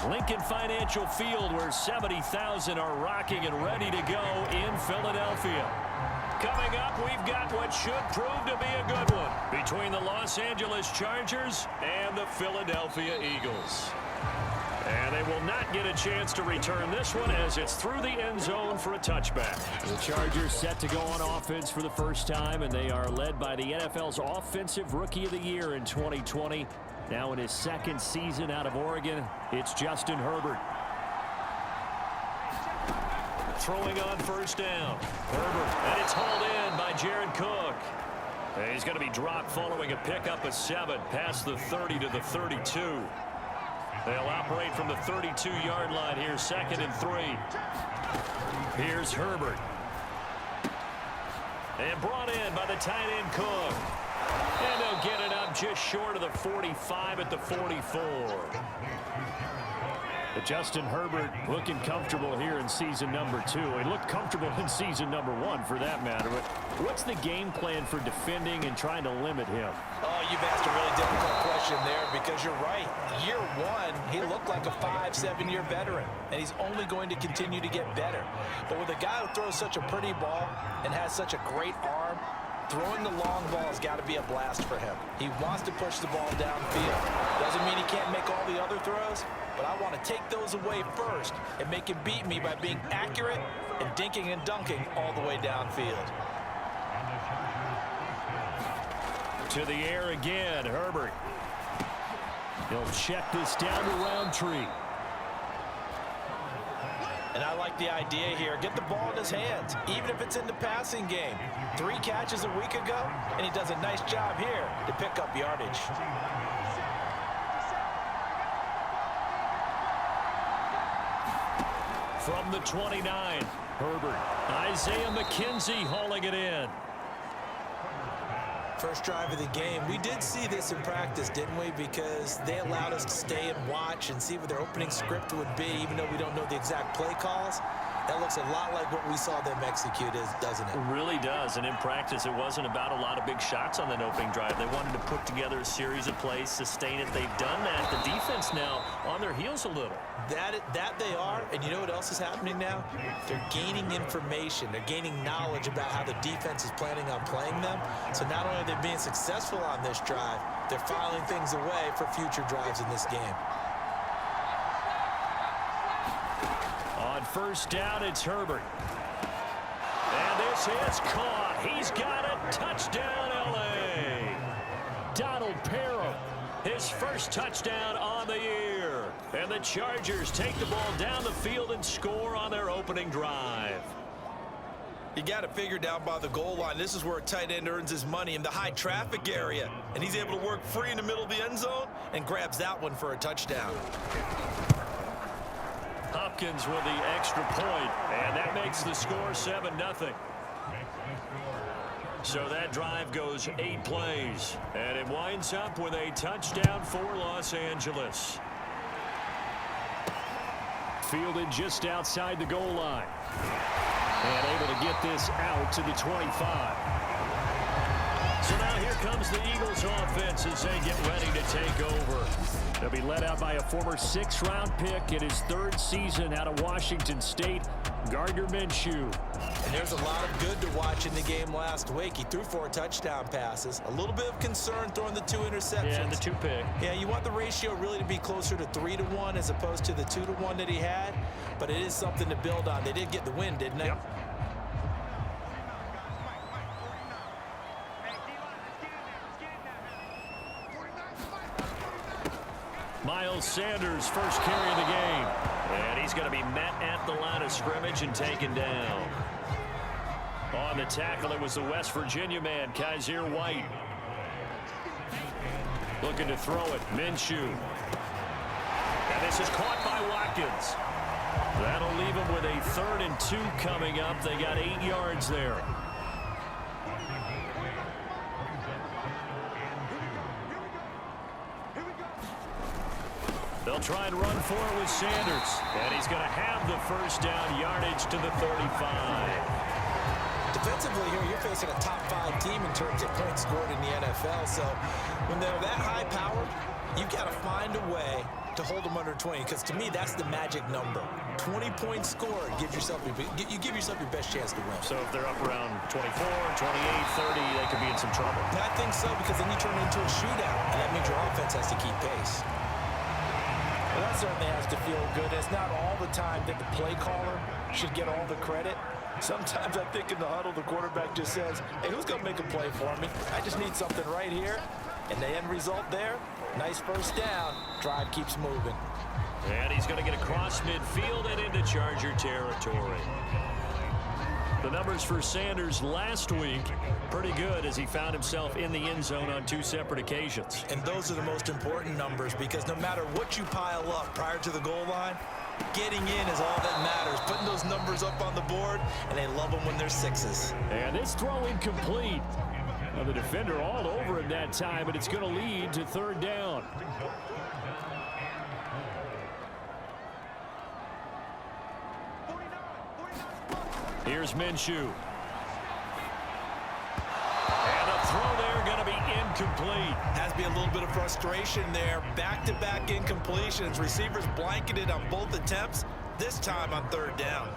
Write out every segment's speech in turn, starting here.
Lincoln Financial Field, where 70,000 are rocking and ready to go in Philadelphia. Coming up, we've got what should prove to be a good one between the Los Angeles Chargers and the Philadelphia Eagles. And they will not get a chance to return this one as it's through the end zone for a touchback. The Chargers set to go on offense for the first time, and they are led by the NFL's Offensive Rookie of the Year in 2020. Now in his second season out of Oregon, it's Justin Herbert. Throwing on first down. Herbert, and it's hauled in by Jared Cook. And he's going to be dropped following a pickup of 7 past the 30 to the 32. They'll operate from the 32-yard line here, 2nd and 3. Here's Herbert. And brought in by the tight end Cook. And they'll get it up just short of the 45 at the 44. But Justin Herbert looking comfortable here in season number 2. He looked comfortable in season number 1 for that matter. But what's the game plan for defending and trying to limit him? Oh, you've asked a really difficult question there because you're right. Year 1, he looked like a 5-7-year veteran, and he's only going to continue to get better. But with a guy who throws such a pretty ball and has such a great arm, throwing the long ball has got to be a blast for him. He wants to push the ball downfield. Doesn't mean he can't make all the other throws, but I want to take those away first and make him beat me by being accurate and dinking and dunking all the way downfield. To the air again, Herbert. He'll check this down to Roundtree. And I like the idea here. Get the ball in his hands, even if it's in the passing game. 3 catches a week ago, and he does a nice job here to pick up yardage. From the 29, Herbert. Isaiah McKenzie hauling it in. First drive of the game. We did see this in practice, didn't we? Because they allowed us to stay and watch and see what their opening script would be, even though we don't know the exact play calls. That looks a lot like what we saw them execute, doesn't it? It really does. And in practice, it wasn't about a lot of big shots on that opening drive. They wanted to put together a series of plays, sustain it. They've done that. The defense now on their heels a little. That they are. And you know what else is happening now? They're gaining information. They're gaining knowledge about how the defense is planning on playing them. So not only are they being successful on this drive, they're filing things away for future drives in this game. On first down, it's Herbert. And this is caught. He's got it. Touchdown, L.A. Donald Parham, his first touchdown on the year. And the Chargers take the ball down the field and score on their opening drive. You got to figure down by the goal line. This is where a tight end earns his money, in the high traffic area. And he's able to work free in the middle of the end zone and grabs that one for a touchdown. Hopkins with the extra point, and that makes the score 7-0. So that drive goes 8 plays, and it winds up with a touchdown for Los Angeles. Fielded just outside the goal line. And able to get this out to the 25. So now here comes the Eagles offense as they get ready to take over. They'll be led out by a former 6th-round pick in his 3rd season out of Washington State, Gardner Minshew. And there's a lot of good to watch in the game last week. He threw 4 touchdown passes. A little bit of concern throwing the 2 interceptions. Yeah, the 2 pick. Yeah, you want the ratio really to be closer to 3-1 as opposed to the 2-1 that he had. But it is something to build on. They did get the win, didn't they? Yep. Miles Sanders, first carry of the game. And he's going to be met at the line of scrimmage and taken down. On the tackle, it was the West Virginia man, Kaiser White. Looking to throw it, Minshew. And this is caught by Watkins. That'll leave him with a 3rd and 2 coming up. They got 8 yards there. They'll try and run for it with Sanders. And he's going to have the first down yardage to the 35. Defensively here, you're facing a top 5 team in terms of points scored in the NFL. So when they're that high powered, you've got to find a way to hold them under 20, because to me, that's the magic number. 20 points scored, you give yourself your best chance to win. So if they're up around 24, 28, 30, they could be in some trouble. And I think so, because then you turn it into a shootout, and that means your offense has to keep pace. Well, that certainly has to feel good. It's not all the time that the play caller should get all the credit. Sometimes I think in the huddle, the quarterback just says, hey, who's going to make a play for me? I just need something right here. And the end result there, nice first down. Drive keeps moving. And he's going to get across midfield and into Charger territory. The numbers for Sanders last week, pretty good as he found himself in the end zone on 2 separate occasions. And those are the most important numbers, because no matter what you pile up prior to the goal line, getting in is all that matters. Putting those numbers up on the board, and they love them when they're 6s. And this throw incomplete. Well, the defender all over him that time, but it's going to lead to 3rd down. Here's Minshew. And a throw there going to be incomplete. Has to be a little bit of frustration there. Back-to-back incompletions. Receivers blanketed on both attempts, this time on 3rd down.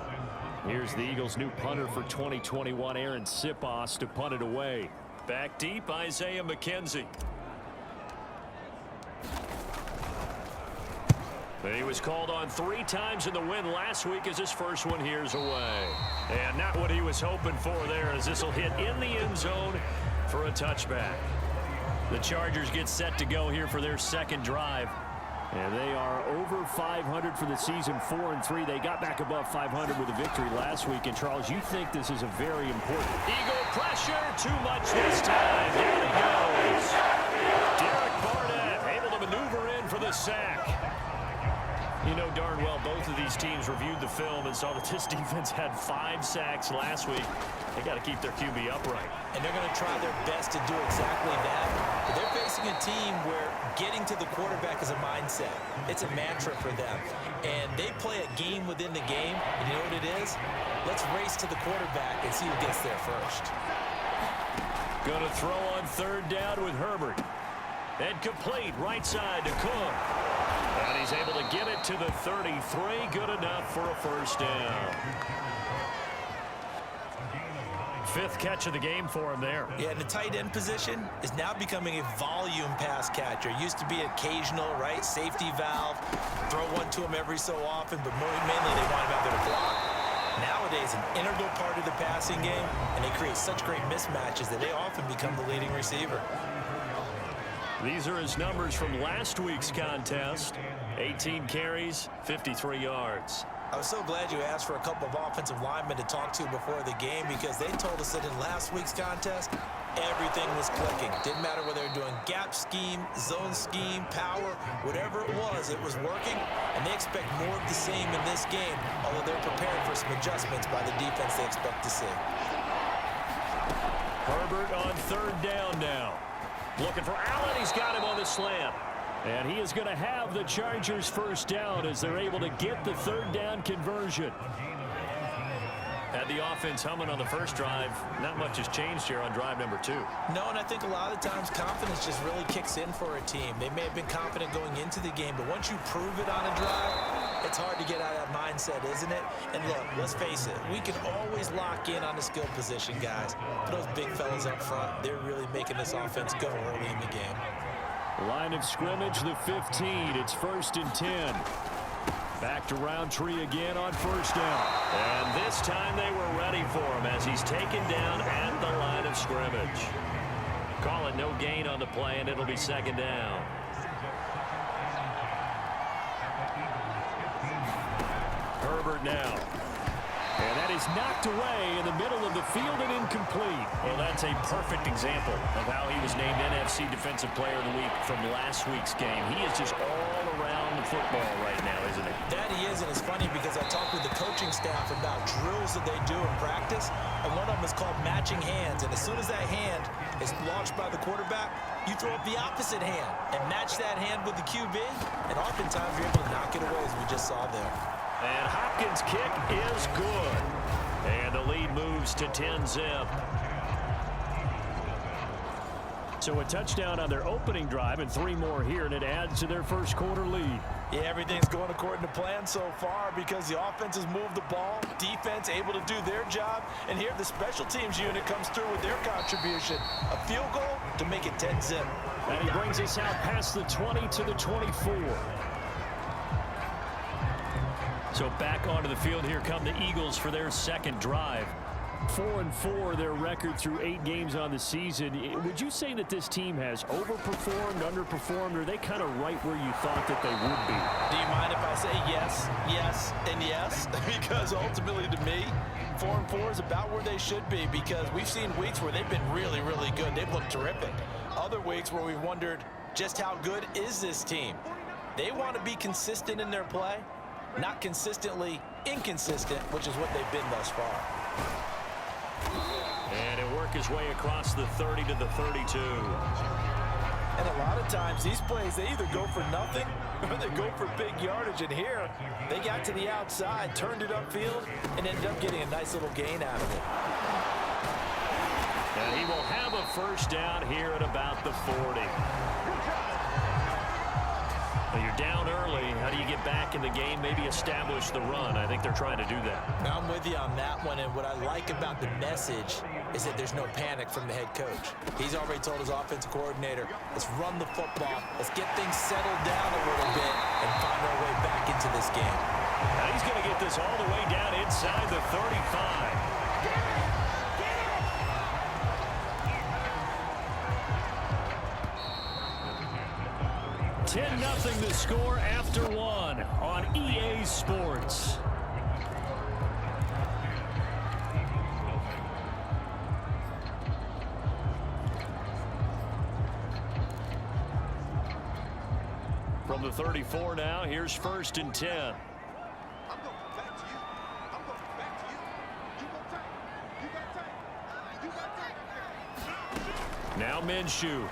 Here's the Eagles' new punter for 2021, Aaron Sipos, to punt it away. Back deep, Isaiah McKenzie. And he was called on 3 times in the win last week as his first one here's away. And not what he was hoping for there, as this will hit in the end zone for a touchback. The Chargers get set to go here for their 2nd drive. And they are over 500 for the season, 4-3. They got back above 500 with a victory last week. And, Charles, you think this is a very important. Eagle pressure, too much this time. Down he goes. Derek Barnett able to maneuver in for the sack. You know darn well both of these teams reviewed the film and saw that this defense had 5 sacks last week. They got to keep their QB upright. And they're going to try their best to do exactly that. But they're facing a team where getting to the quarterback is a mindset. It's a mantra for them. And they play a game within the game. And you know what it is? Let's race to the quarterback and see who gets there first. Going to throw on 3rd down with Herbert. And complete right side to Cook. And he's able to get it to the 33. Good enough for a 1st down. 5th catch of the game for him there. Yeah, and the tight end position is now becoming a volume pass catcher. Used to be occasional, right? Safety valve. Throw one to him every so often, but mainly they want him out there to block. Nowadays, an integral part of the passing game, and they create such great mismatches that they often become the leading receiver. These are his numbers from last week's contest. 18 carries, 53 yards. I was so glad you asked for a couple of offensive linemen to talk to before the game, because they told us that in last week's contest, everything was clicking. Didn't matter whether they were doing gap scheme, zone scheme, power, whatever it was working, and they expect more of the same in this game, although they're prepared for some adjustments by the defense they expect to see. Herbert on 3rd down now. Looking for Allen. He's got him on the slant. And he is going to have the Chargers 1st down as they're able to get the 3rd down conversion. Had the offense humming on the first drive. Not much has changed here on drive number 2. No, and I think a lot of times confidence just really kicks in for a team. They may have been confident going into the game, but once you prove it on a drive, it's hard to get out of that mindset, isn't it? And look, let's face it, we can always lock in on the skill position, guys. But those big fellas up front, they're really making this offense go early in the game. Line of scrimmage, the 15. It's 1st and 10. Back to Roundtree again on 1st down. And this time they were ready for him as he's taken down at the line of scrimmage. Call it no gain on the play, and it'll be 2nd down. Herbert now. And that is knocked away in the middle of the field and incomplete. Well, that's a perfect example of how he was named NFC Defensive Player of the Week from last week's game. He is just all around the football right now, isn't he? That he is, and it's funny because I talked with the coaching staff about drills that they do in practice, and one of them is called matching hands. And as soon as that hand is launched by the quarterback, you throw up the opposite hand and match that hand with the QB, and oftentimes you're able to knock it away, as we just saw there. And Hopkins' kick is good. And the lead moves to 10-zip. So a touchdown on their opening drive and 3 more here, and it adds to their 1st quarter lead. Yeah, everything's going according to plan so far because the offense has moved the ball, defense able to do their job, and here the special teams unit comes through with their contribution. A field goal to make it 10-zip. And he brings us out past the 20 to the 24. So back onto the field here come the Eagles for their second drive. 4-4 their record through 8 games on the season. Would you say that this team has overperformed, underperformed, or are they kind of right where you thought that they would be? Do you mind if I say yes, yes, and yes? Because ultimately to me, 4-4 is about where they should be because we've seen weeks where they've been really, really good. They've looked terrific. Other weeks where we've wondered just how good is this team. They want to be consistent in their play, not consistently inconsistent, which is what they've been thus far. And he'll work his way across the 30 to the 32. And a lot of times these plays, they either go for nothing or they go for big yardage. And here, they got to the outside, turned it upfield, and ended up getting a nice little gain out of it. And he will have a first down here at about the 40. Well, you're down early. How do you get back in the game, maybe establish the run? I think they're trying to do that. I'm with you on that one, and what I like about the message is that there's no panic from the head coach. He's already told his offensive coordinator, let's run the football, let's get things settled down a little bit and find our way back into this game. Now he's going to get this all the way down inside the 35. 10-0 the score after one on EA Sports. From the 34 now, here's 1st and 10. Now Minshew.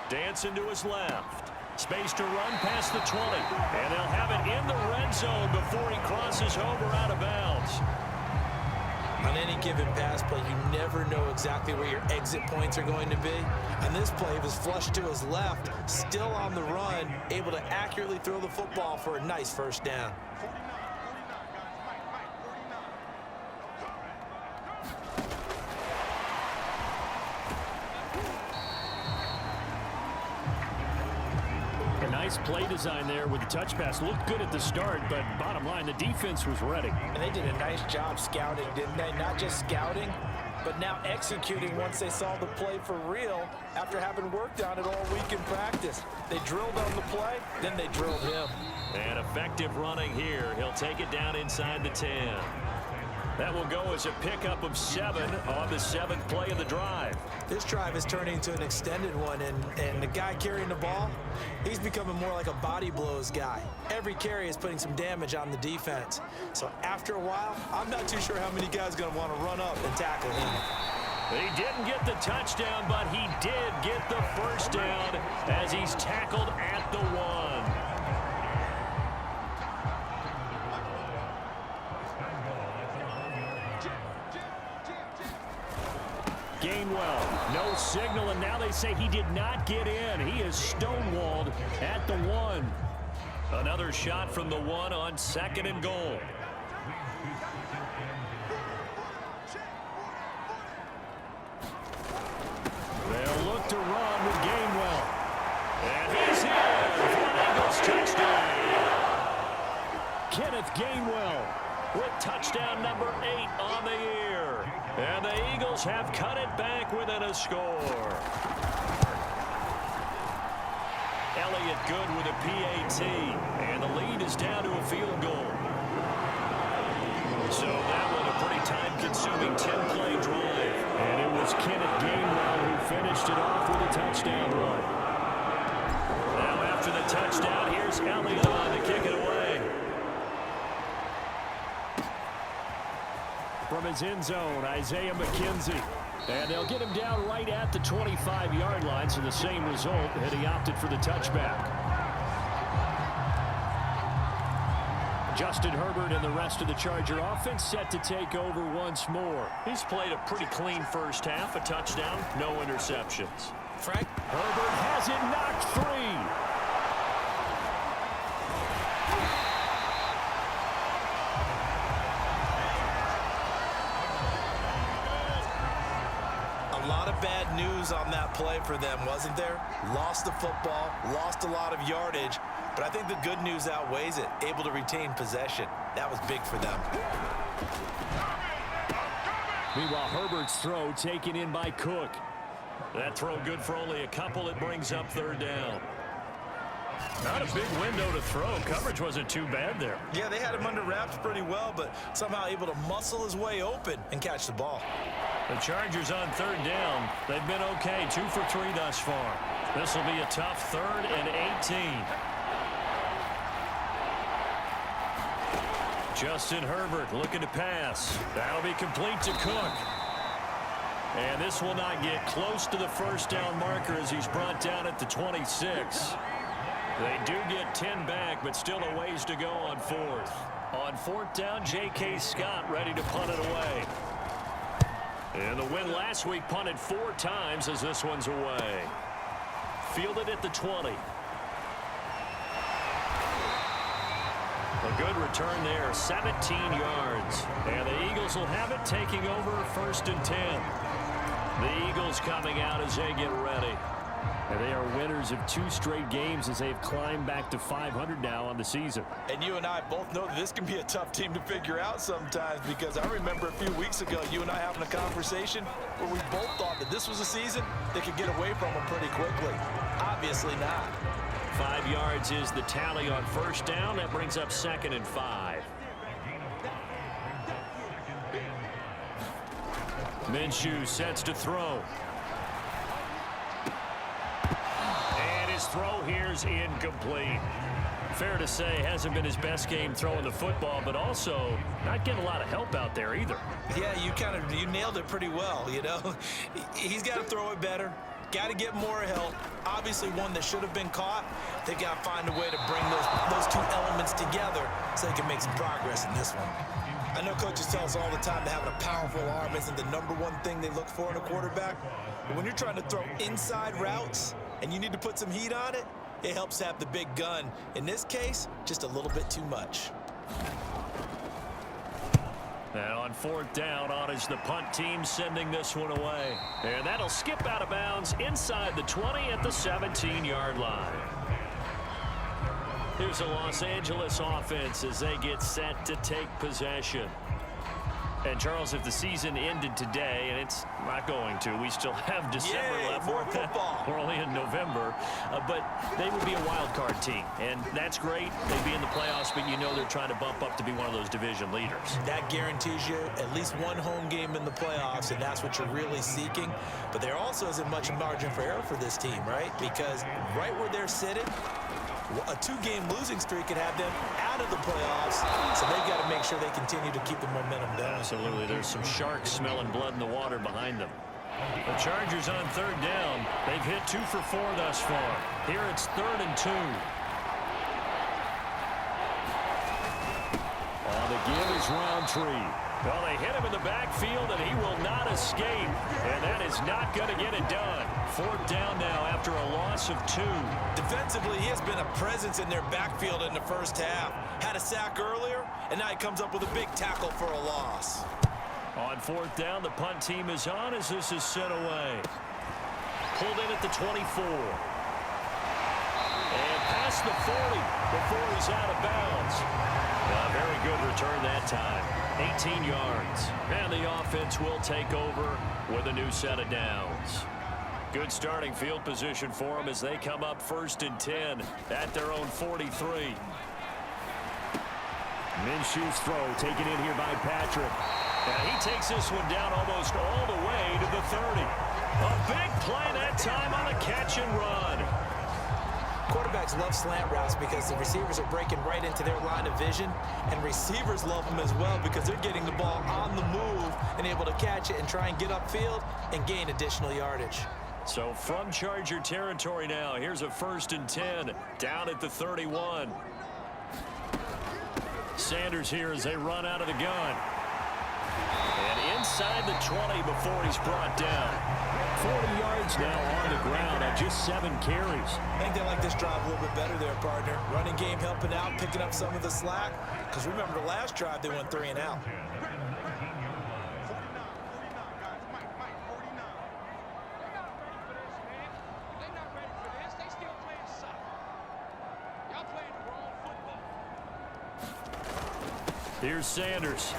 Dancing to his left. Space to run past the 20. And they'll have it in the red zone before he crosses over out of bounds. On any given pass play, you never know exactly where your exit points are going to be. On this play, he was flushed to his left, still on the run, able to accurately throw the football for a nice first down. Nice play design there with the touch pass. Looked good at the start, but bottom line, the defense was ready. And they did a nice job scouting, didn't they? Not just scouting, but now executing once they saw the play for real after having worked on it all week in practice. They drilled on the play, then they drilled him. And effective running here. He'll take it down inside the 10. That will go as a pickup of 7 on the 7th play of the drive. This drive is turning into an extended one, and the guy carrying the ball, he's becoming more like a body blows guy. Every carry is putting some damage on the defense. So after a while, I'm not too sure how many guys are going to want to run up and tackle him. He didn't get the touchdown, but he did get the first down as he's tackled at the 1. Gainwell, no signal, and now they say he did not get in. He is stonewalled at the 1. Another shot from the 1 on 2nd and goal. They'll look to run with Gainwell. And he's in for an Eagles touchdown. Kenneth Gainwell with touchdown number 8 on the year. And the Eagles have cut it back within a score. Elliott good with a PAT. And the lead is down to a field goal. So that was a pretty time-consuming 10-play drive. And it was Kenneth Gainwell who finished it off with a touchdown run. Now after the touchdown, here's Elliott on to kick it away. From his end zone, Isaiah McKenzie. And they'll get him down right at the 25-yard line, so the same result, and he opted for the touchback. Justin Herbert and the rest of the Charger offense set to take over once more. He's played a pretty clean first half, a touchdown, no interceptions. Frank? Herbert has it knocked free. bad news on that play for them, wasn't there? Lost the football, lost a lot of yardage, but I think the good news outweighs it. Able to retain possession. That was big for them. Meanwhile, Herbert's throw taken in by Cook. That throw good for only a couple. It brings up third down. Not a big window to throw. Coverage wasn't too bad there. Yeah, they had him under wraps pretty well, but somehow able to muscle his way open and catch the ball. The Chargers on third down. They've been okay, 2 for 3 thus far. This will be a tough 3rd and 18. Justin Herbert looking to pass. That'll be complete to Cook. And this will not get close to the first down marker as he's brought down at the 26. They do get 10 back, but still a ways to go on 4th. On 4th down, J.K. Scott ready to punt it away. And the win last week punted 4 times as this one's away. Fielded at the 20. A good return there, 17 yards. And the Eagles will have it, taking over 1st and 10. The Eagles coming out as they get ready. And they are winners of 2 straight games as they've climbed back to 500 now on the season. And you and I both know that this can be a tough team to figure out sometimes, because I remember a few weeks ago you and I having a conversation where we both thought that this was a season that could get away from them pretty quickly. Obviously not. 5 yards is the tally on 1st down. That brings up 2nd and 5. Minshew sets to throw. And his throw here's incomplete. Fair to say, hasn't been his best game throwing the football, but also not getting a lot of help out there either. Yeah, you nailed it pretty well, you know. He's got to throw it better. Got to get more help. Obviously one that should have been caught. They got to find a way to bring those 2 elements together so they can make some progress in this one. I know coaches tell us all the time that having a powerful arm isn't the #1 thing they look for in a quarterback. But when you're trying to throw inside routes and you need to put some heat on it, it helps to have the big gun. In this case, just a little bit too much. And on 4th down, on is the punt team sending this one away. And that'll skip out of bounds inside the 20 at the 17-yard line. Here's the Los Angeles offense as they get set to take possession. And, Charles, if the season ended today, and it's not going to, we still have December left. More football. We're only in November. But they would be a wild card team, and that's great. They'd be in the playoffs, but you know they're trying to bump up to be one of those division leaders. That guarantees you at least 1 home game in the playoffs, and that's what you're really seeking. But there also isn't much margin for error for this team, right? Because right where they're sitting, a 2-game losing streak could have them out of the playoffs, so they've got to make sure they continue to keep the momentum down. Absolutely. There's some sharks smelling blood in the water behind them. The Chargers on 3rd down. They've hit 2 for 4 thus far. Here it's 3rd and 2. On the give is Roundtree. Well, they hit him in the backfield, and he will not escape. And that is not going to get it done. 4th down now after a loss of 2. Defensively, he has been a presence in their backfield in the first half. Had a sack earlier, and now he comes up with a big tackle for a loss. On 4th down, the punt team is on as this is sent away. Pulled in at the 24. And past the 40 before he's out of bounds. A very good return that time. 18 yards. And the offense will take over with a new set of downs. Good starting field position for them as they come up 1st and 10 at their own 43. Minshew's throw taken in here by Patrick. And he takes this one down almost all the way to the 30. A big play that time on a catch and run. Quarterbacks love slant routes because the receivers are breaking right into their line of vision, and receivers love them as well because they're getting the ball on the move and able to catch it and try and get upfield and gain additional yardage. So from Charger territory now, here's a 1st and 10 down at the 31. Sanders here as they run out of the gun. And inside the 20 before he's brought down. 40 yards now on the ground on just 7 carries. I think they like this drive a little bit better there, partner. Running game helping out, picking up some of the slack. Because remember the last drive, they went 3 and out. Here's Sanders.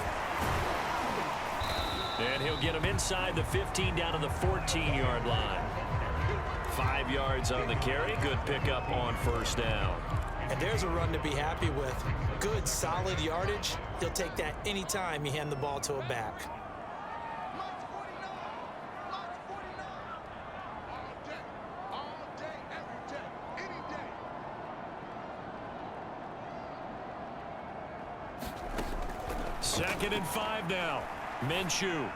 And he'll get him inside the 15 down to the 14-yard line. 5 yards on the carry. Good pickup on first down. And there's a run to be happy with. Good, solid yardage. He'll take that anytime you hand the ball to a back. Second and 5 now. Minshew.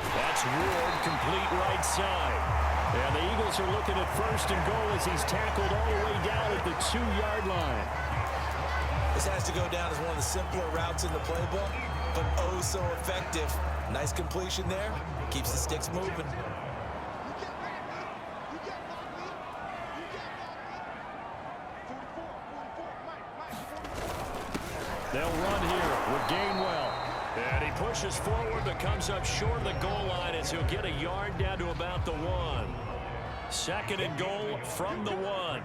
That's Ward, complete right side. And the Eagles are looking at first and goal as he's tackled all the way down at the 2-yard line. This has to go down as one of the simpler routes in the playbook, but oh so effective. Nice completion there. Keeps the sticks moving. They'll run here with Gainwell. And he pushes forward but comes up short of the goal line as he'll get a yard down to about the 1. Second and goal from the 1.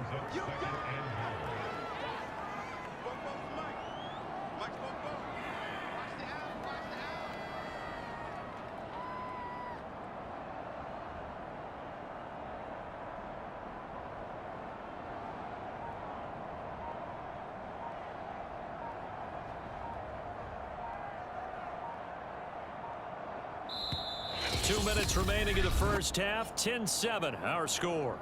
Two minutes remaining in the first half. 10-7, our score.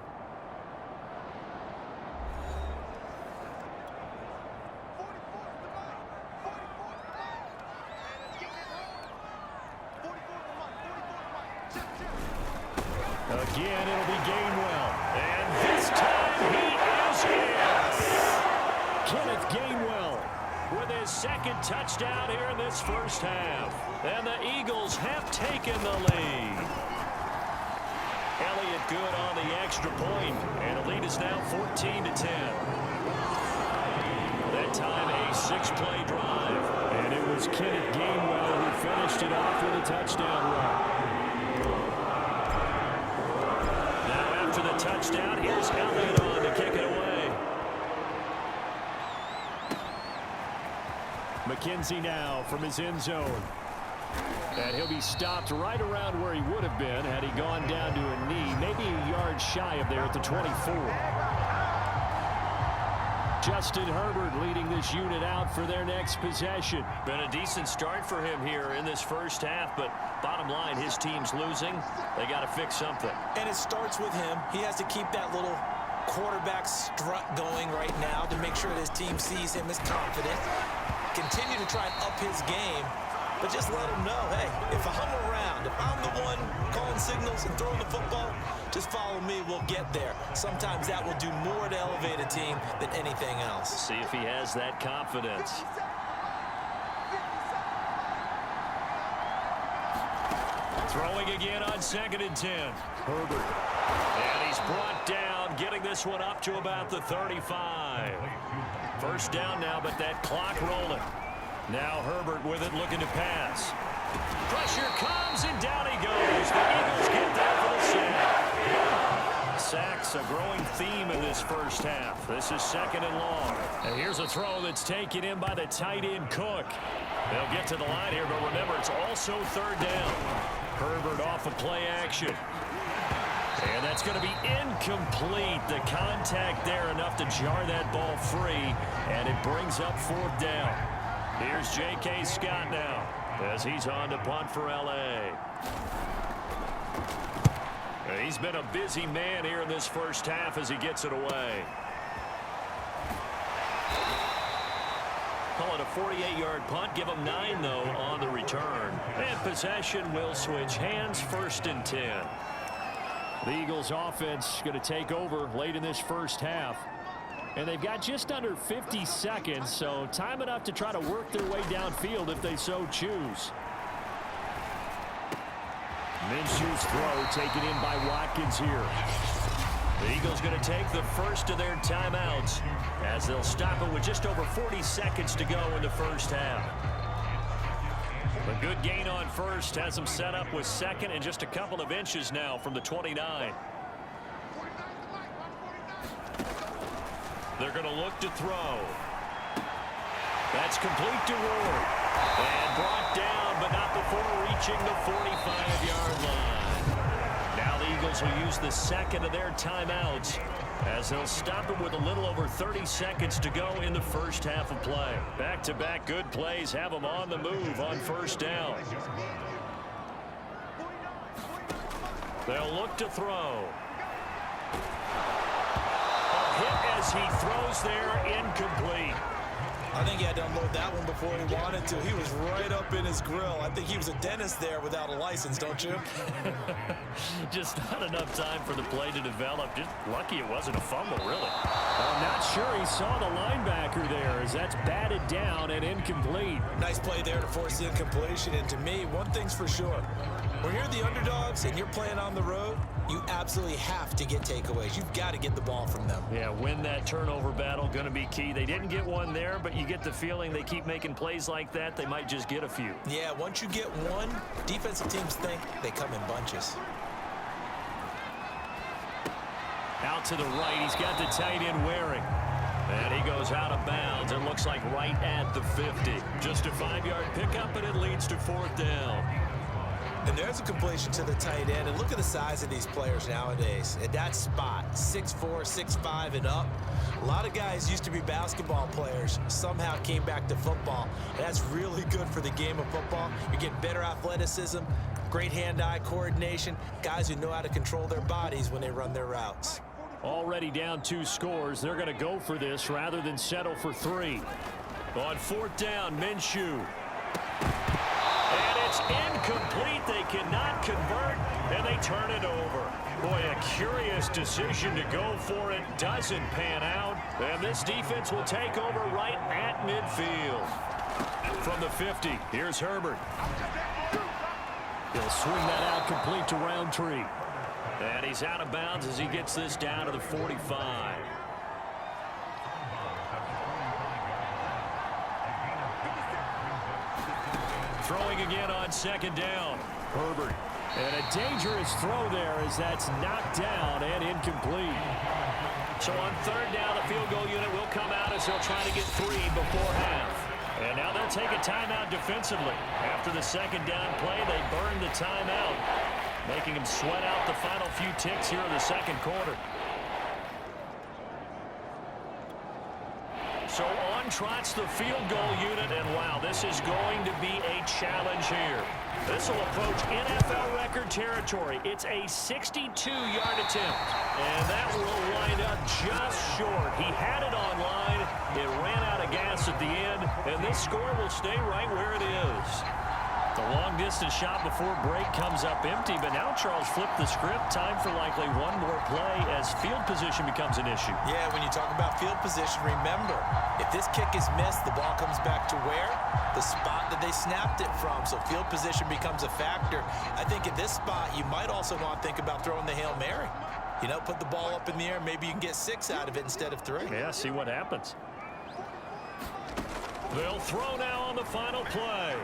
Again, it'll be Gainwell. And this time he is in. Kenneth Gainwell with his second touchdown here in this first half. And the Eagles have taken the lead. Elliott good on the extra point, and the lead is now 14-10. That time a 6-play drive, and it was Kenneth Gainwell who finished it off with a touchdown run. Now after the touchdown, here's Elliott on to kick it away. McKenzie now from his end zone. And he'll be stopped right around where he would have been had he gone down to a knee, maybe a yard shy of there at the 24. Justin Herbert leading this unit out for their next possession. Been a decent start for him here in this first half, but bottom line, his team's losing. They got to fix something. And it starts with him. He has to keep that little quarterback strut going right now to make sure that his team sees him as confident. Continue to try and up his game. But just let them know, hey, if I'm around, if I'm the one calling signals and throwing the football, just follow me, we'll get there. Sometimes that will do more to elevate a team than anything else. See if he has that confidence. Throwing again on 2nd and 10. Herbert. And he's brought down, getting this one up to about the 35. First down now, but that clock rolling. Now Herbert with it, looking to pass. Pressure comes, and down he goes. The Eagles get there for the sack. Sacks, a growing theme in this first half. This is 2nd and long. And here's a throw that's taken in by the tight end, Cook. They'll get to the line here, but remember, it's also 3rd down. Herbert off of play action. And that's going to be incomplete. The contact there enough to jar that ball free, and it brings up 4th down. Here's J.K. Scott now as he's on to punt for L.A. He's been a busy man here in this first half as he gets it away. Call it a 48-yard punt. Give him 9, though, on the return. And possession will switch hands, 1st and 10. The Eagles offense going to take over late in this first half. And they've got just under 50 seconds, so time enough to try to work their way downfield if they so choose. Minshew's throw taken in by Watkins here. The Eagles going to take the first of their timeouts as they'll stop it with just over 40 seconds to go in the first half. A good gain on first has them set up with 2nd and just a couple of inches now from the 29. They're going to look to throw. That's complete to Ward. And brought down, but not before reaching the 45-yard line. Now the Eagles will use the second of their timeouts as they'll stop it with a little over 30 seconds to go in the first half of play. Back-to-back good plays have them on the move on first down. They'll look to throw. A hit as he throws there, incomplete. I think he had to unload that one before he wanted to. He was right up in his grill. I think he was a dentist there without a license, don't you? Just not enough time for the play to develop. Just lucky it wasn't a fumble, really. I'm not sure he saw the linebacker there as that's batted down and incomplete. Nice play there to force the incompletion. And to me, one thing's for sure. When you're the underdogs and you're playing on the road, you absolutely have to get takeaways. You've got to get the ball from them. Yeah, win that turnover battle, going to be key. They didn't get one there, but you get the feeling they keep making plays like that, they might just get a few. Yeah, once you get one, defensive teams think they come in bunches. Out to the right, he's got the tight end Waring. And he goes out of bounds. It looks like right at the 50. Just a 5-yard pickup, and it leads to fourth down. And there's a completion to the tight end. And look at the size of these players nowadays. At that spot, 6'4", 6'5", and up. A lot of guys used to be basketball players, somehow came back to football. And that's really good for the game of football. You're getting better athleticism, great hand-eye coordination, guys who know how to control their bodies when they run their routes. Already down 2 scores. They're going to go for this rather than settle for 3. On fourth down, Minshew. And it's incomplete. They cannot convert, and they turn it over. Boy, a curious decision to go for it. Doesn't pan out. And this defense will take over right at midfield. From the 50, here's Herbert. He'll swing that out complete to Roundtree. And he's out of bounds as he gets this down to the 45. Throwing again on second down. Herbert. And a dangerous throw there as that's knocked down and incomplete. So on third down, the field goal unit will come out as they'll try to get 3 before half. And now they'll take a timeout defensively. After the second down play, they burn the timeout, making him sweat out the final few ticks here in the second quarter. So on trots the field goal unit, and wow, this is going to be a challenge here. This will approach NFL record territory. It's a 62-yard attempt, and that will wind up just short. He had it on line. It ran out of gas at the end, and this score will stay right where it is. The long-distance shot before break comes up empty, but now Charles flipped the script. Time for likely one more play as field position becomes an issue. Yeah, when you talk about field position, remember, if this kick is missed, the ball comes back to where? The spot that they snapped it from. So field position becomes a factor. I think at this spot, you might also want to think about throwing the Hail Mary. You know, put the ball up in the air. Maybe you can get 6 out of it instead of 3. Yeah, see what happens. They'll throw now on the final play.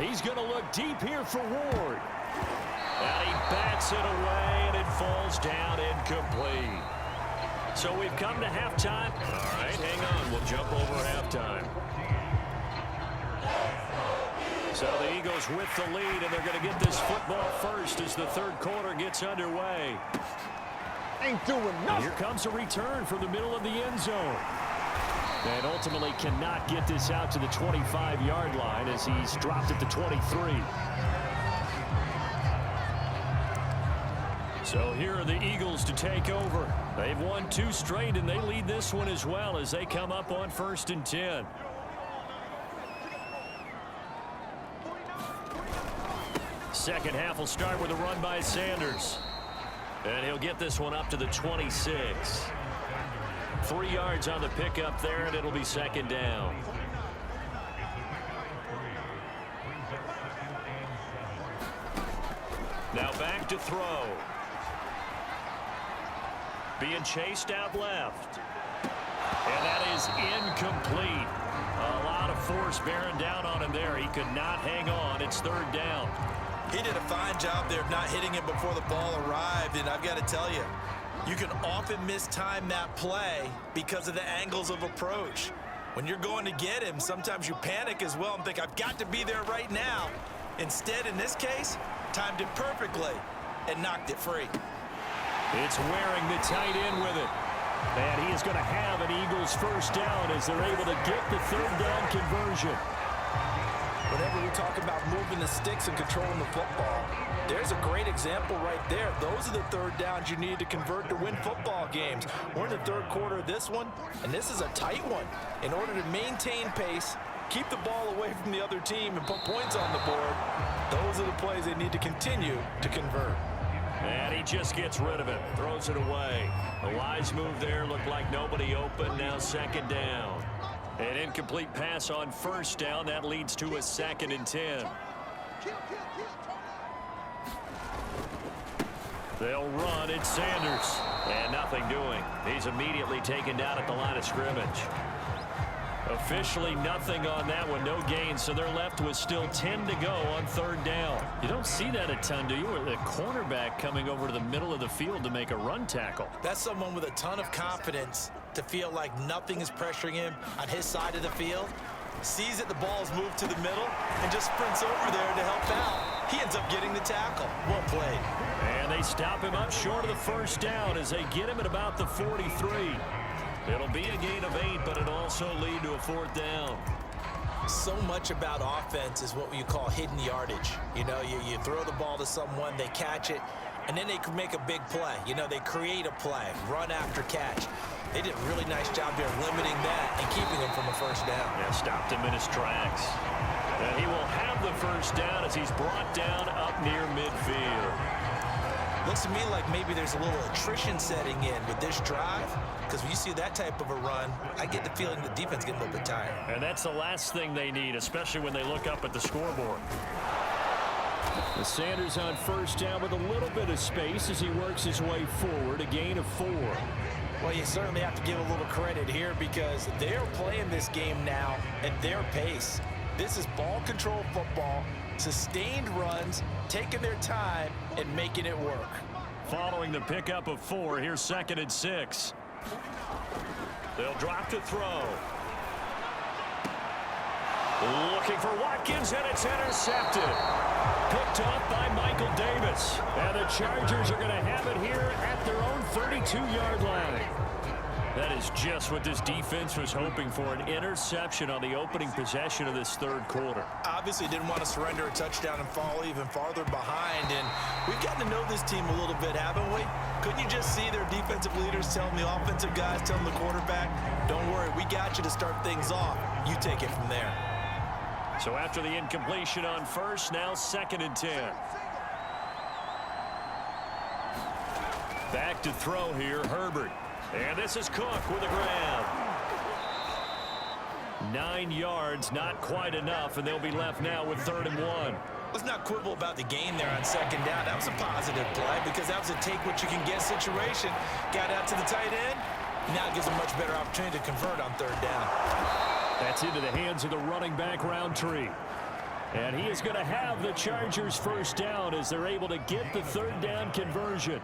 He's going to look deep here for Ward. And he bats it away, and it falls down incomplete. So we've come to halftime. All right, hang on. We'll jump over halftime. So the Eagles with the lead, and they're going to get this football first as the third quarter gets underway. Ain't doing nothing. Here comes a return from the middle of the end zone. And ultimately cannot get this out to the 25-yard line as he's dropped at the 23. So here are the Eagles to take over. They've won 2 straight, and they lead this one as well as they come up on 1st and 10. Second half will start with a run by Sanders. And he'll get this one up to the 26. 3 yards on the pickup there, and it'll be second down. Now back to throw. Being chased out left. And that is incomplete. A lot of force bearing down on him there. He could not hang on. It's third down. He did a fine job there of not hitting it before the ball arrived, and I've got to tell you, you can often mistime that play because of the angles of approach. When you're going to get him, sometimes you panic as well and think, I've got to be there right now. Instead, in this case, timed it perfectly and knocked it free. It's wearing the tight end with it. And he is going to have an Eagles first down as they're able to get the third down conversion. Whenever we talk about moving the sticks and controlling the football, there's a great example right there. Those are the third downs you need to convert to win football games. We're in the third quarter of this one, and this is a tight one. In order to maintain pace, keep the ball away from the other team, and put points on the board, those are the plays they need to continue to convert. And he just gets rid of it, throws it away. A wise move there, looked like nobody open, now second down. An incomplete pass on first down, that leads to a 2nd and 10. They'll run, it's Sanders. And nothing doing. He's immediately taken down at the line of scrimmage. Officially nothing on that one, no gain, so they're left with still 10 to go on third down. You don't see that a ton, do you? Or the cornerback coming over to the middle of the field to make a run tackle. That's someone with a ton of confidence to feel like nothing is pressuring him on his side of the field. Sees that the ball is moved to the middle and just sprints over there to help out. He ends up getting the tackle. Well played. And they stop him up short of the first down as they get him at about the 43. It'll be a gain of 8, but it'll also lead to a 4th down. So much about offense is what you call hidden yardage. You know, you throw the ball to someone, they catch it, and then they can make a big play. You know, they create a play, run after catch. They did a really nice job there limiting that and keeping him from a first down. Yeah, stopped him in his tracks. And he will have the first down as he's brought down up near midfield. Looks to me like maybe there's a little attrition setting in with this drive, because when you see that type of a run, I get the feeling the defense getting a little bit tired. And that's the last thing they need, especially when they look up at the scoreboard. The Sanders on first down with a little bit of space as he works his way forward, a gain of 4. Well, you certainly have to give a little credit here because they're playing this game now at their pace. This is ball control football, sustained runs, taking their time and making it work. Following the pickup of 4, here's 2nd and 6. They'll drop to throw. Looking for Watkins, and it's intercepted. Picked off by Michael Davis. And the Chargers are going to have it here at their own 32-yard line. That is just what this defense was hoping for, an interception on the opening possession of this third quarter. Obviously didn't want to surrender a touchdown and fall even farther behind, and we've gotten to know this team a little bit, haven't we? Couldn't you just see their defensive leaders telling the offensive guys, telling the quarterback, don't worry, we got you to start things off. You take it from there. So after the incompletion on first, now 2nd and 10. Back to throw here, Herbert. And this is Cook with a grab. 9 yards, not quite enough, and they'll be left now with 3rd and 1. Let's not quibble about the gain there on second down. That was a positive play because that was a take-what-you-can-get situation. Got out to the tight end. Now it gives a much better opportunity to convert on 3rd down. That's into the hands of the running back, Roundtree. And he is going to have the Chargers first down as they're able to get the 3rd down conversion.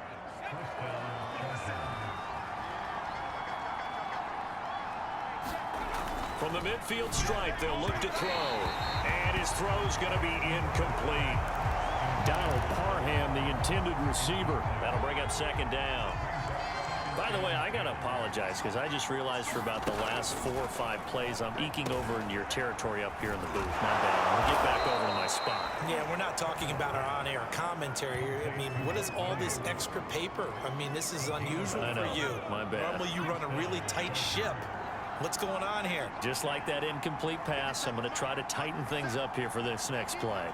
From the midfield stripe, they'll look to throw. And his throw's going to be incomplete. Donald Parham, the intended receiver. That'll bring up 2nd down. By the way, I got to apologize because I just realized for about the last 4 or 5 plays, I'm eking over into your territory up here in the booth. My bad. I'll get back over to my spot. Yeah, we're not talking about our on-air commentary here. I mean, what is all this extra paper? I mean, this is unusual for you. My bad. Normally you run a really tight ship. What's going on here? Just like that incomplete pass, I'm going to try to tighten things up here for this next play.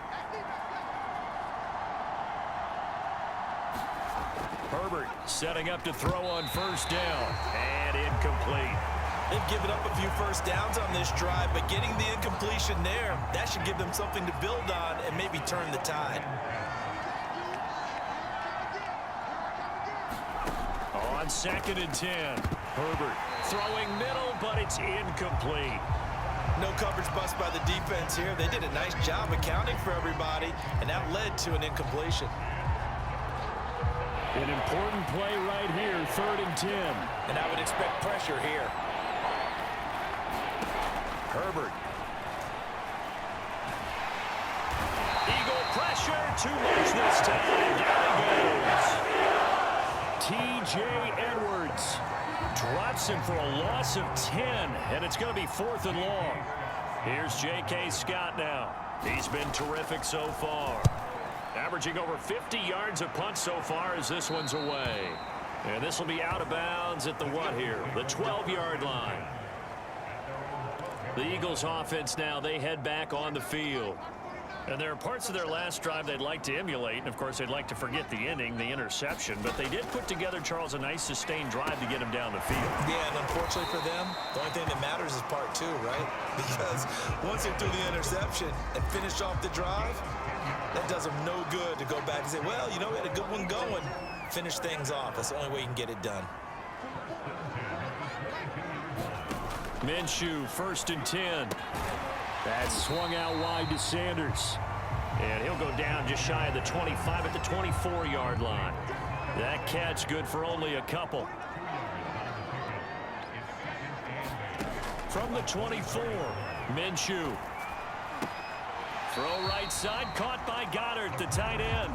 Herbert setting up to throw on first down. And incomplete. They've given up a few first downs on this drive, but getting the incompletion there, that should give them something to build on and maybe turn the tide. On 2nd and 10, Herbert throwing middle, but it's incomplete. No coverage bust by the defense here. They did a nice job accounting for everybody, and that led to an incompletion. An important play right here, 3rd and 10. And I would expect pressure here. Herbert. Eagle pressure, too much this time. Down he goes. T.J. Edwards drops him for a loss of 10, and it's going to be 4th and long. Here's J.K. Scott now. He's been terrific so far. Averaging over 50 yards a punt so far as this one's away. And this will be out of bounds at the what here? The 12-yard line. The Eagles offense now, they head back on the field. And there are parts of their last drive they'd like to emulate. And, of course, they'd like to forget the inning, the interception. But they did put together, Charles, a nice sustained drive to get him down the field. Yeah, and unfortunately for them, the only thing that matters is part 2, right? Because once they threw the interception and finished off the drive, that does them no good to go back and say, well, you know, we had a good one going. Finish things off. That's the only way you can get it done. Minshew, 1st and 10. That swung out wide to Sanders. And he'll go down just shy of the 25 at the 24-yard line. That catch good for only a couple. From the 24, Minshew. Throw right side, caught by Goddard, the tight end.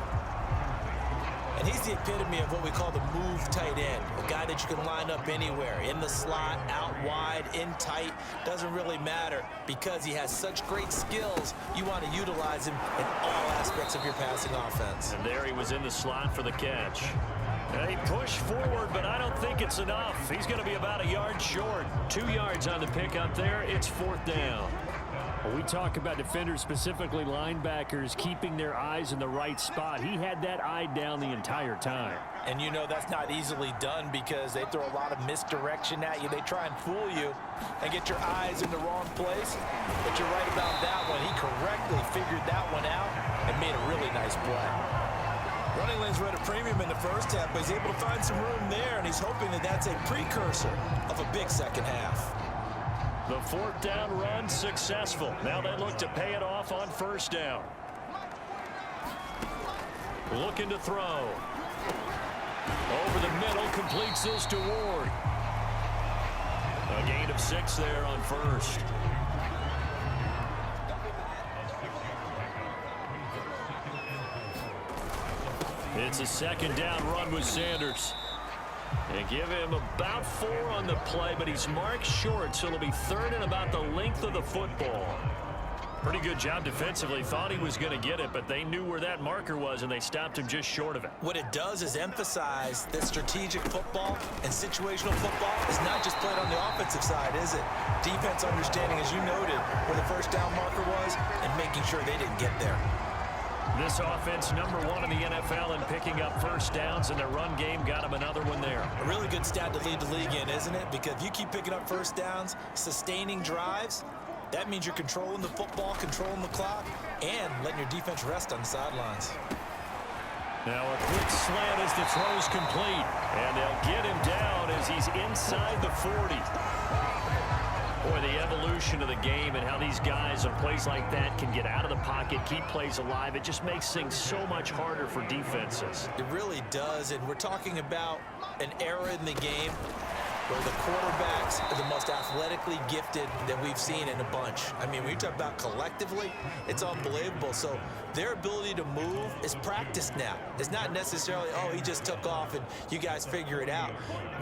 And he's the epitome of what we call the move tight end. A guy that you can line up anywhere. In the slot, out wide, in tight. Doesn't really matter because he has such great skills. You want to utilize him in all aspects of your passing offense. And there he was in the slot for the catch. They push forward, but I don't think it's enough. He's going to be about a yard short. 2 yards on the pickup there. It's 4th down. Well, we talk about defenders, specifically linebackers, keeping their eyes in the right spot. He had that eye down the entire time. And you know that's not easily done because they throw a lot of misdirection at you. They try and fool you and get your eyes in the wrong place. But you're right about that one. He correctly figured that one out and made a really nice play. Running lanes were at a premium in the first half, but he's able to find some room there, and he's hoping that that's a precursor of a big second half. The 4th down run successful. Now they look to pay it off on 1st down. Looking to throw. Over the middle, completes this to Ward. A gain of 6 there on 1st. It's a 2nd down run with Sanders. They give him about 4 on the play, but he's marked short, so it'll be 3rd and about the length of the football. Pretty good job defensively. Thought he was going to get it, but they knew where that marker was, and they stopped him just short of it. What it does is emphasize that strategic football and situational football is not just played on the offensive side, is it? Defense understanding, as you noted, where the 1st down marker was and making sure they didn't get there. This offense, #1 in the NFL in picking up 1st downs, and their run game got him another one there. A really good stat to lead the league in, isn't it? Because if you keep picking up 1st downs, sustaining drives, that means you're controlling the football, controlling the clock, and letting your defense rest on the sidelines. Now a quick slant as the throw's complete, and they'll get him down as he's inside the 40. Boy, the evolution of the game and how these guys on plays like that can get out of the pocket, keep plays alive, it just makes things so much harder for defenses. It really does, and we're talking about an era in the game where the quarterbacks are the most athletically gifted that we've seen in a bunch. I mean, when you talk about collectively, it's unbelievable. So their ability to move is practiced now. It's not necessarily, oh, he just took off and you guys figure it out.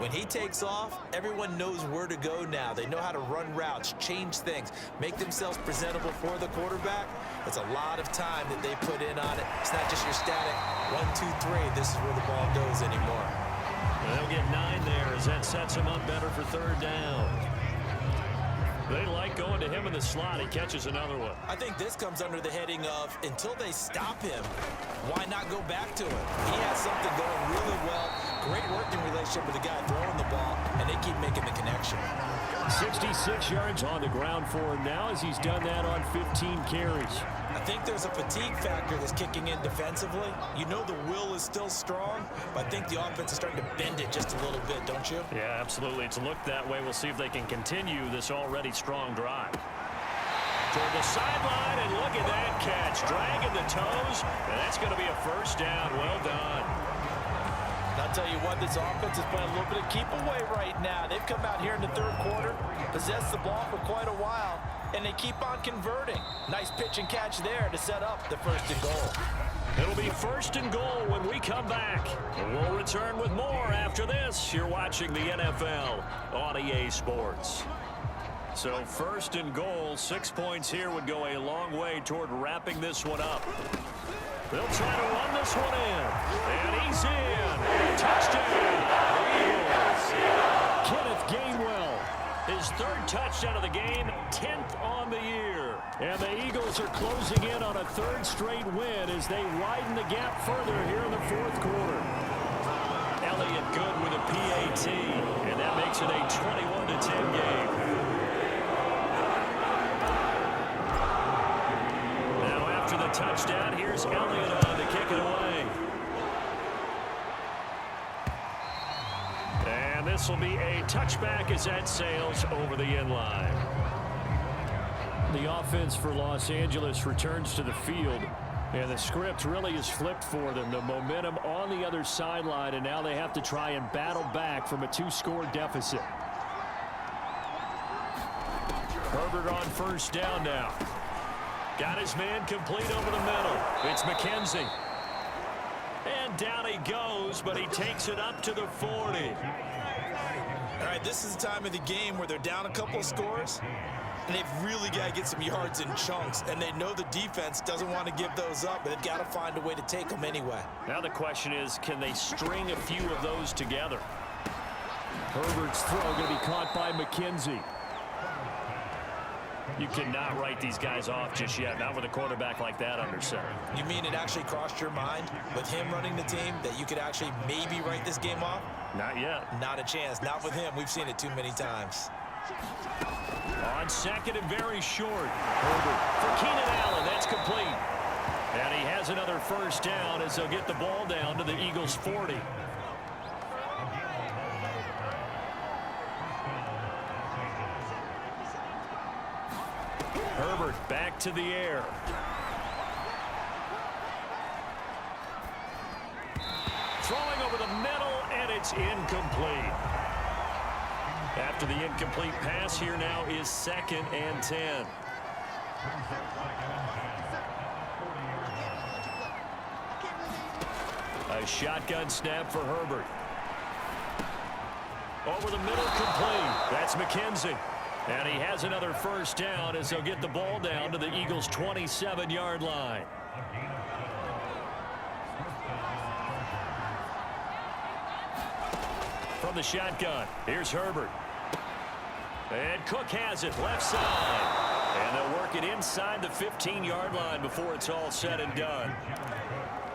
When he takes off, everyone knows where to go now. They know how to run routes, change things, make themselves presentable for the quarterback. It's a lot of time that they put in on it. It's not just your static 1, 2, 3, this is where the ball goes anymore. They'll get 9 there as that sets him up better for 3rd down. They like going to him in the slot. He catches another one. I think this comes under the heading of until they stop him, why not go back to him? He has something going really well. Great working relationship with the guy throwing the ball, and they keep making the connection. 66 yards on the ground for him now as he's done that on 15 carries. I think there's a fatigue factor that's kicking in defensively. You know the will is still strong, but I think the offense is starting to bend it just a little bit, don't you? Yeah, absolutely. It's looked that way. We'll see if they can continue this already strong drive. Toward the sideline, and look at that catch. Dragging the toes, and that's going to be a 1st down. Well done. I'll tell you what, this offense is playing a little bit of keep away right now. They've come out here in the third quarter, possessed the ball for quite a while, and they keep on converting. Nice pitch and catch there to set up the first and goal. It'll be first and goal when we come back. We'll return with more after this. You're watching the NFL on EA Sports. So first and goal, 6 points here would go a long way toward wrapping this one up. They'll try to run this one in. And he's in. Touchdown. Eagles. Kenneth Gainwell. His third touchdown of the game, 10th on the year. And the Eagles are closing in on a third straight win as they widen the gap further here in the fourth quarter. Elliott good with a PAT, and that makes it a 21-10 game. Now after the touchdown, here's Elliott on to kick it away. And this will be a touchback as that sails over the end line. The offense for Los Angeles returns to the field, and the script really is flipped for them. The momentum on the other sideline, and now they have to try and battle back from a 2-score deficit. Herbert on first down now. Got his man complete over the middle. It's McKenzie. And down he goes, but he takes it up to the 40. All right, this is the time of the game where they're down a couple of scores, and they've really got to get some yards in chunks, and they know the defense doesn't want to give those up, but they've got to find a way to take them anyway. Now the question is, can they string a few of those together? Herbert's throw going to be caught by McKenzie. You cannot write these guys off just yet, not with a quarterback like that under center. You mean it actually crossed your mind with him running the team that you could actually maybe write this game off? Not yet. Not a chance. Not with him. We've seen it too many times. On second and very short. Herbert for Keenan Allen. That's complete. And he has another first down as they'll get the ball down to the Eagles' 40. Herbert back to the air. Throwing over the middle, and it's incomplete. After the incomplete pass, here now is 2nd and 10. A shotgun snap for Herbert. Over the middle, complete. That's McKenzie. And he has another first down as they'll get the ball down to the Eagles' 27-yard line. From the shotgun, here's Herbert. And Cook has it left side. And they'll work it inside the 15-yard line before it's all said and done.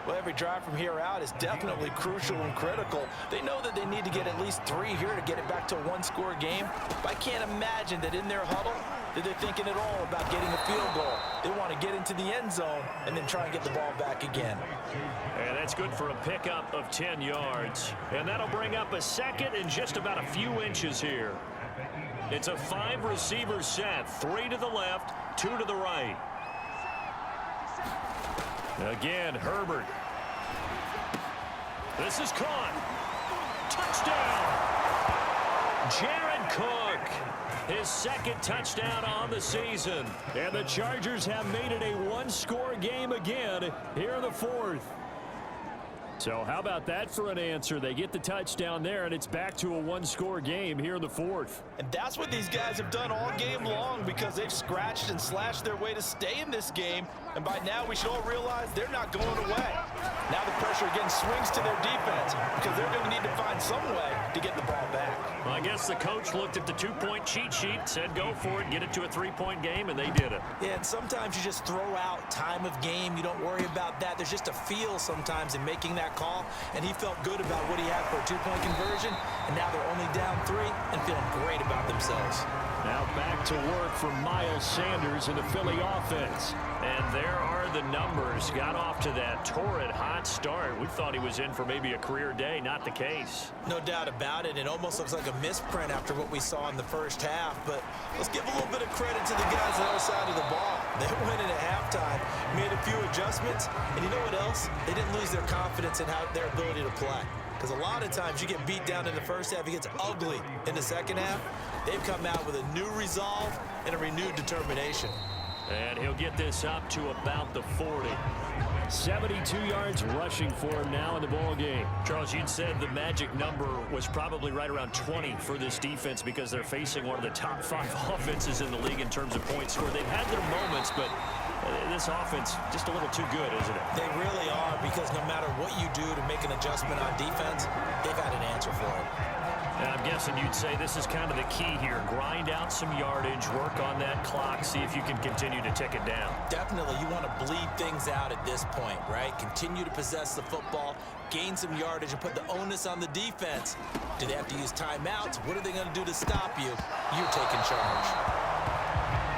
Well, every drive from here out is definitely crucial and critical. They know that they need to get at least 3 here to get it back to a 1-score game. But I can't imagine that in their huddle that they're thinking at all about getting a field goal. They want to get into the end zone and then try and get the ball back again. And that's good for a pickup of 10 yards. And that'll bring up a second and just about a few inches here. It's a 5-receiver set, 3 to the left, 2 to the right. Again, Herbert. This is caught. Touchdown. Jared Cook. His 2nd touchdown on the season. And the Chargers have made it a 1-score game again here in the 4th. So how about that for an answer? They get the touchdown there, and it's back to a 1-score game here in the 4th. And that's what these guys have done all game long because they've scratched and slashed their way to stay in this game. And by now, we should all realize they're not going away. Now the pressure again swings to their defense because they're going to need to find some way to get the ball back. Well, I guess the coach looked at the 2-point cheat sheet, said go for it, get it to a 3-point game, and they did it. Yeah, and sometimes you just throw out time of game. You don't worry about that. There's just a feel sometimes in making that call, and he felt good about what he had for a 2-point conversion, and now they're only down 3 and feeling great about themselves. Now back to work for Miles Sanders in the Philly offense. And there are the numbers. Got off to that torrid hot start. We thought he was in for maybe a career day. Not the case. No doubt about it. It almost looks like a misprint after what we saw in the first half. But let's give a little bit of credit to the guys on the other side of the ball. They went in at halftime, made a few adjustments. And you know what else? They didn't lose their confidence in their ability to play. Because a lot of times you get beat down in the first half, it gets ugly in the second half. They've come out with a new resolve and a renewed determination. And he'll get this up to about the 40. 72 yards rushing for him now in the ball game. Charles, you'd said the magic number was probably right around 20 for this defense because they're facing one of the top 5 offenses in the league in terms of points scored. They've had their moments, but this offense just a little too good, isn't it? They really are, because no matter what you do to make an adjustment on defense, they've had an answer for it. And I'm guessing you'd say this is kind of the key here. Grind out some yardage, work on that clock, see if you can continue to tick it down. Definitely, you want to bleed things out at this point, right? Continue to possess the football, gain some yardage, and put the onus on the defense. Do they have to use timeouts? What are they going to do to stop you? You're taking charge.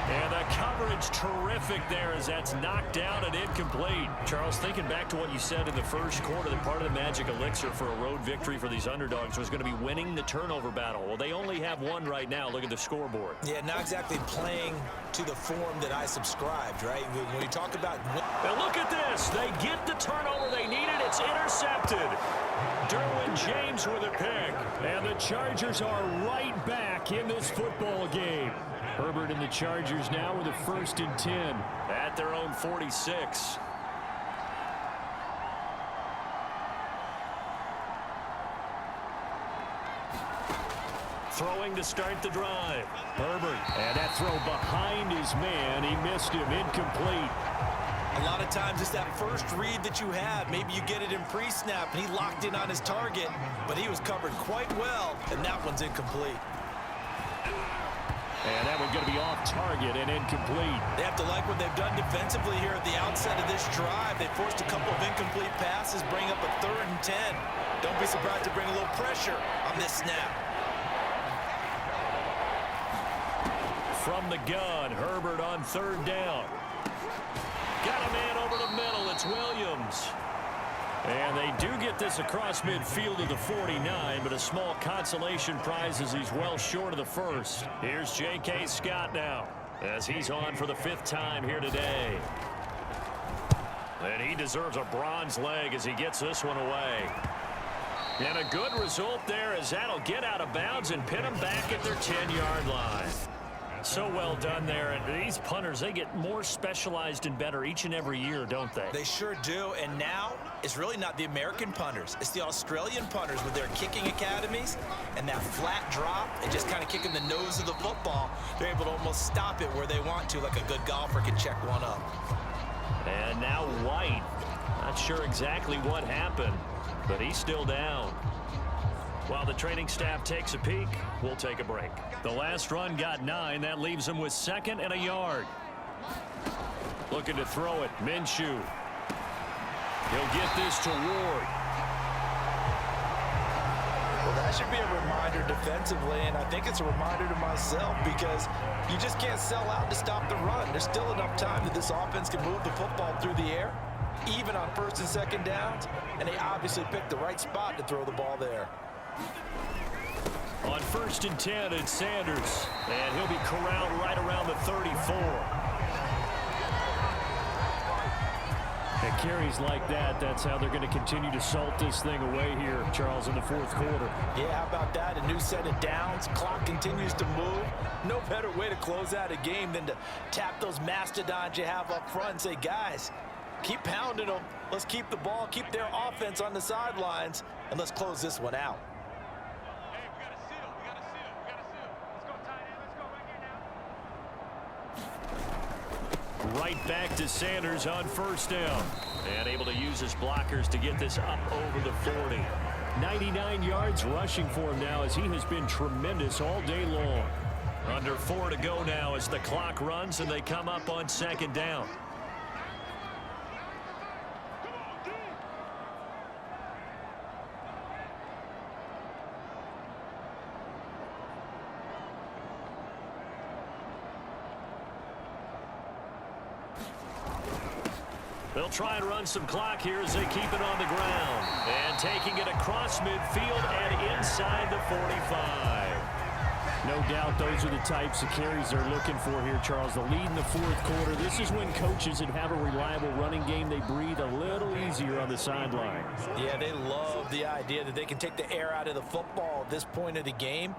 And the coverage terrific there as that's knocked down and incomplete. Charles, thinking back to what you said in the first quarter, that part of the magic elixir for a road victory for these underdogs was going to be winning the turnover battle. Well, they only have one right now. Look at the scoreboard. Yeah, not exactly playing to the form that I subscribed, right? When you talk about... And look at this. They get the turnover they needed. It's intercepted. Derwin James with a pick. And the Chargers are right back in this football game. Herbert and the Chargers now with a 1st and 10. At their own 46. Throwing to start the drive. Herbert, and that throw behind his man. He missed him, incomplete. A lot of times it's that first read that you have. Maybe you get it in pre-snap, and he locked in on his target, but he was covered quite well, and that one's incomplete. And that one's going to be off target and incomplete. They have to like what they've done defensively here at the outset of this drive. They forced a couple of incomplete passes, bring up a 3rd and 10. Don't be surprised to bring a little pressure on this snap. From the gun, Herbert on 3rd down. Got a man over the middle. It's Williams. And they do get this across midfield of the 49, but a small consolation prize as he's well short of the first. Here's J.K. Scott now as he's on for the 5th time here today. And he deserves a bronze leg as he gets this one away. And a good result there as that'll get out of bounds and pin them back at their 10-yard line. So well done there. And these punters, they get more specialized and better each and every year, don't they? They sure do. And now it's really not the American punters. It's the Australian punters with their kicking academies and that flat drop and just kind of kicking the nose of the football. They're able to almost stop it where they want to, like a good golfer can check one up. And now White. Not sure exactly what happened, but he's still down. While the training staff takes a peek, we'll take a break. The last run got 9. That leaves him with 2nd and a yard. Looking to throw it. Minshew. He'll get this to Ward. Well, that should be a reminder defensively, and I think it's a reminder to myself because you just can't sell out to stop the run. There's still enough time that this offense can move the football through the air, even on 1st and 2nd downs, and they obviously picked the right spot to throw the ball there. On 1st and 10, it's Sanders, and he'll be corralled right around the 34. At carries like that, that's how they're going to continue to salt this thing away here, Charles, in the 4th quarter. Yeah, how about that? A new set of downs. Clock continues to move. No better way to close out a game than to tap those mastodons you have up front and say, guys, keep pounding them. Let's keep the ball, keep their offense on the sidelines, and let's close this one out. Right back to Sanders on 1st down. And able to use his blockers to get this up over the 40. 99 yards rushing for him now as he has been tremendous all day long. Under 4 to go now as the clock runs and they come up on 2nd down. They'll try and run some clock here as they keep it on the ground. And taking it across midfield and inside the 45. No doubt those are the types of carries they're looking for here, Charles. The lead in the fourth quarter. This is when coaches that have a reliable running game, they breathe a little easier on the sideline. Yeah, they love the idea that they can take the air out of the football at this point of the game.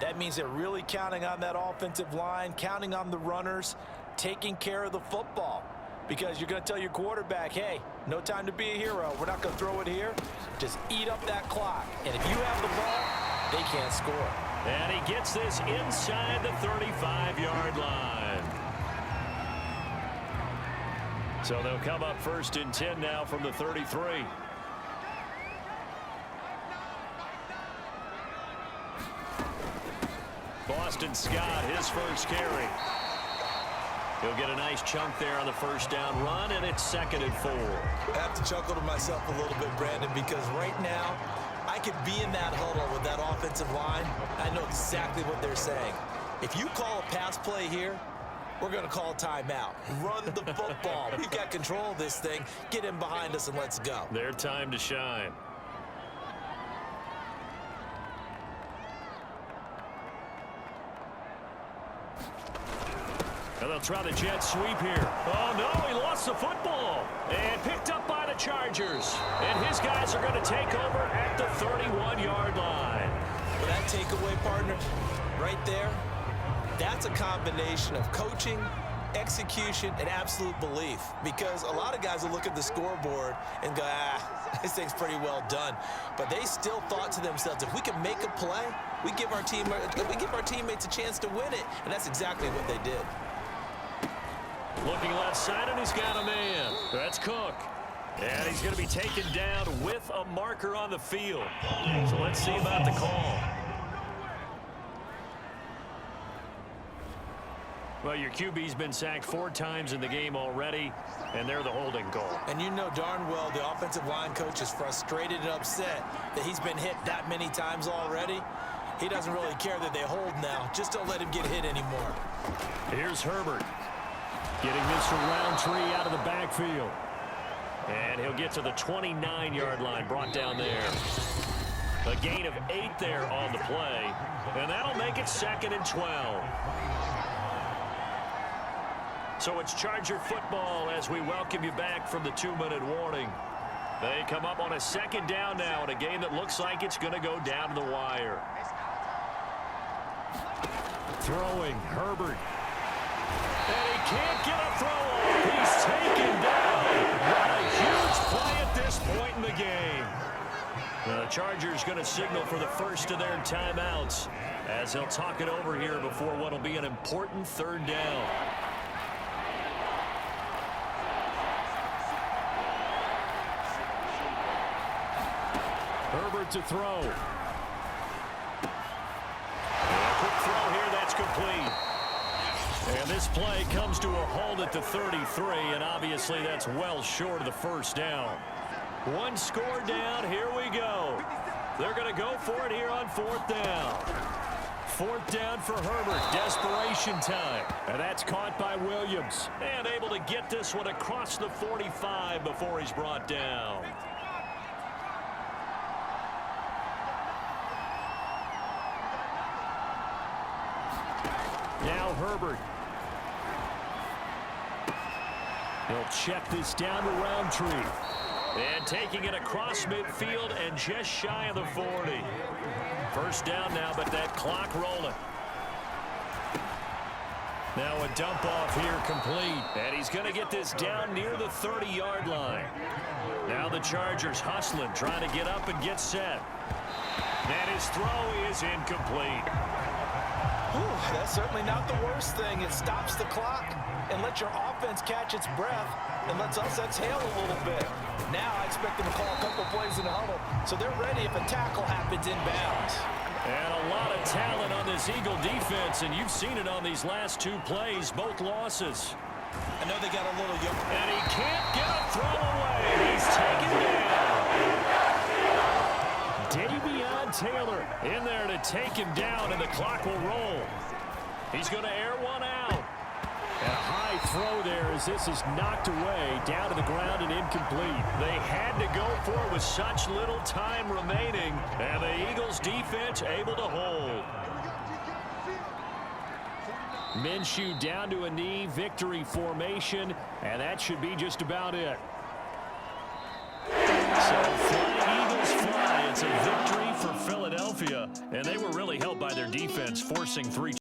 That means they're really counting on that offensive line, counting on the runners, taking care of the football. Because you're going to tell your quarterback, hey, no time to be a hero. We're not going to throw it here. Just eat up that clock. And if you have the ball, they can't score. And he gets this inside the 35-yard line. So they'll come up 1st and 10 now from the 33. Boston Scott, his first carry. He'll get a nice chunk there on the first down run, and it's 2nd and 4. I have to chuckle to myself a little bit, Brandon, because right now I could be in that huddle with that offensive line. I know exactly what they're saying. If you call a pass play here, we're going to call a timeout. Run the football. We've got control of this thing. Get in behind us and let's go. Their time to shine. And they'll try the jet sweep here. Oh, no, he lost the football. And picked up by the Chargers. And his guys are going to take over at the 31-yard line. Well, that takeaway, partner, right there, that's a combination of coaching, execution, and absolute belief. Because a lot of guys will look at the scoreboard and go, this thing's pretty well done. But they still thought to themselves, if we can make a play, we give our teammates a chance to win it. And that's exactly what they did. Looking left side, and he's got a man. That's Cook. And he's going to be taken down with a marker on the field. So let's see about the call. Well, your QB's been sacked 4 times in the game already, and they're the holding call. And you know darn well the offensive line coach is frustrated and upset that he's been hit that many times already. He doesn't really care that they hold now. Just don't let him get hit anymore. Here's Herbert. Getting Mr. Roundtree out of the backfield. And he'll get to the 29-yard line, brought down there. A gain of 8 there on the play. And that'll make it 2nd and 12. So it's Charger football as we welcome you back from the 2-minute warning. They come up on a 2nd down now in a game that looks like it's going to go down to the wire. Throwing, Herbert. And he can't get a throw off. He's taken down. What a huge play at this point in the game. The Chargers going to signal for the first of their timeouts as they'll talk it over here before what will be an important 3rd down. Herbert to throw. And a quick throw here, that's complete. And this play comes to a halt at the 33, and obviously that's well short of the first down. 1 score down, here we go. They're going to go for it here on 4th down. 4th down for Herbert, desperation time. And that's caught by Williams. And able to get this one across the 45 before he's brought down. Now Herbert. He'll check this down to Roundtree. And taking it across midfield and just shy of the 40. First down now, but that clock rolling. Now a dump off here complete. And he's going to get this down near the 30-yard line. Now the Chargers hustling, trying to get up and get set. And his throw is incomplete. Whew, that's certainly not the worst thing. It stops the clock and lets your offense catch its breath and lets us exhale a little bit. Now I expect them to call a couple plays in the huddle so they're ready if a tackle happens inbounds. And a lot of talent on this Eagle defense, and you've seen it on these last 2 plays, both losses. I know they got a little young. And he can't get a throw away. He's taken down. Davion Taylor in there to take him down, and the clock will roll. He's going to air one out. And a high throw there as this is knocked away, down to the ground and incomplete. They had to go for it with such little time remaining, and the Eagles defense able to hold. Minshew down to a knee, victory formation, and that should be just about it. So fly, Eagles fly. It's a victory for Philadelphia, and they were really helped by their defense, forcing 3